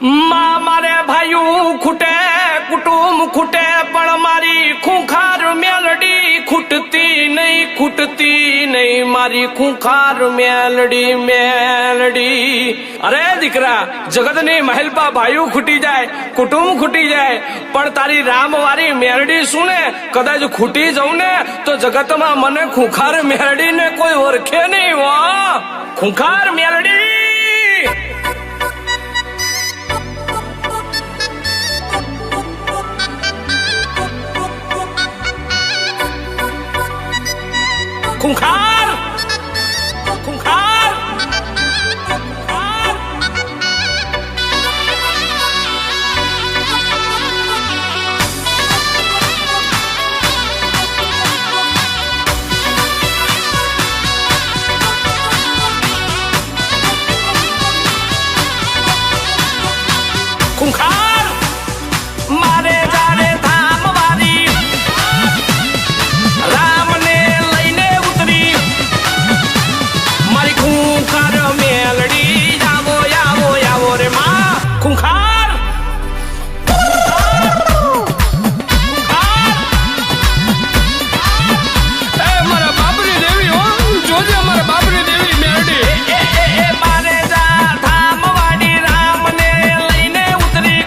મારે ભાઈઓ ખૂટે કુટુંબ ખૂટે પણ મારી ખૂંખાર મેલડી ખૂટતી નહીં મારી ખૂંખાર મેલડી અરે દીકરા જગતની મહેલપા ભાઈઓ ખૂટી જાય કુટુંબ ખૂટી જાય પણ તારી રામવાળી મેલડી શું ને કદાચ ખૂટી જવું ને તો જગતમાં મને ખૂંખાર મેલડીને કોઈ ઓળખે નહીં હો ખૂંખાર મેલડી ખૂંખાર ખૂંખાર ખૂંખાર મારે જાણે ધામવાળી રામને લઈને ઉતરી મારી ખૂંખાર મેલડી આવો રે માં ખૂંખાર મારા બાપરી દેવી હો જોજે મારા બાપરી દેવી મેલડી મારે જા ધામવાળી રામને લઈને ઉતરી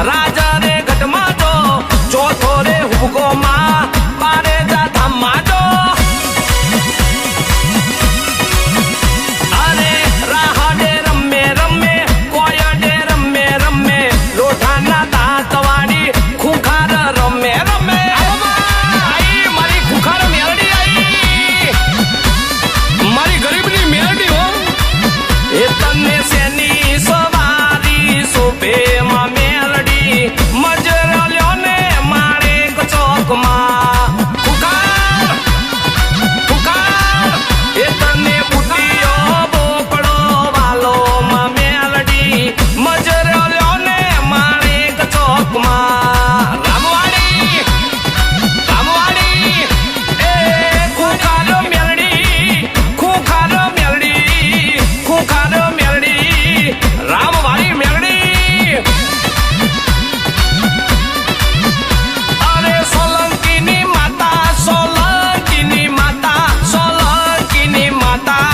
રાજા રે ઘટમાં જો ચોથો રે હુગો માં બારે જા ધામમાં જો અરે રાહડે રમે રમે કોયડે રમે રમે લોઠાના દાંતવાળી ખુખાર રમે રમે આઈ મારી ખુખાર મેલડી આઈ મારી ગરીબની મેલડી હો એ તને શેની સવારી શોભે માં મેલડી મજરાલ્યો ને મારે ચોકમાં ખુખાર ખુખાર એ તને બુટીયો બોકડો વાલો માં મેલડી મજરાલ્યો ને મારે ચોકમાં રામવાડી રામવાડી એ ખુખાર મેલડી ખુખાર મેલડી ખુખાર મેલડી રામવાડી મેલડી અરે સોલંકીની માતા સોલંકીની માતા સોલંકીની માતા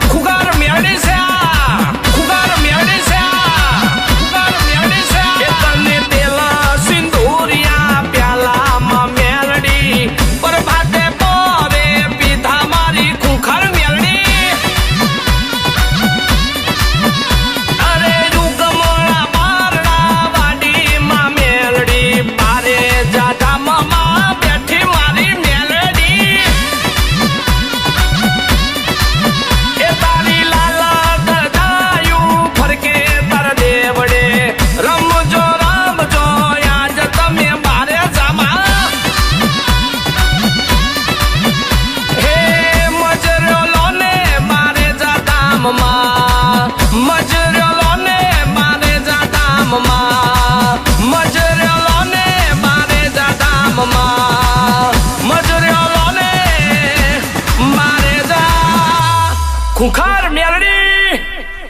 ખુગાર મેળડી છે આ ખુગાર મેળડી છે આ ખુગાર મેળડી છે આ એ તને તેલ સિંદૂરિયા પ્યાલામાં મેળડી પ્રભાતે પોરે પીધા મારી ખુખાર મેળડી અરે યુગમોળા બારડા વાડીમાં મેલડી બારે જાડામાં બેઠી મારી મેલડી એ તારી લાલા ગરગાયું ફરકે તર દેવડે રમજો રમજો આજ તમે બારે જામા હે મજરલો ને મારે જાદામમાં મજરલો ને મારે જાદામમાં મજરલો ને મારે જાદામમાં મજરલો ને મારે જા ખુખાર મેલડી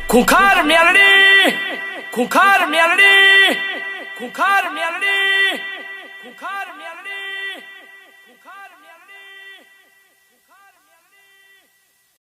ખુખાર મેલડી ખુખાર મેલડી ખુખાર મેલડી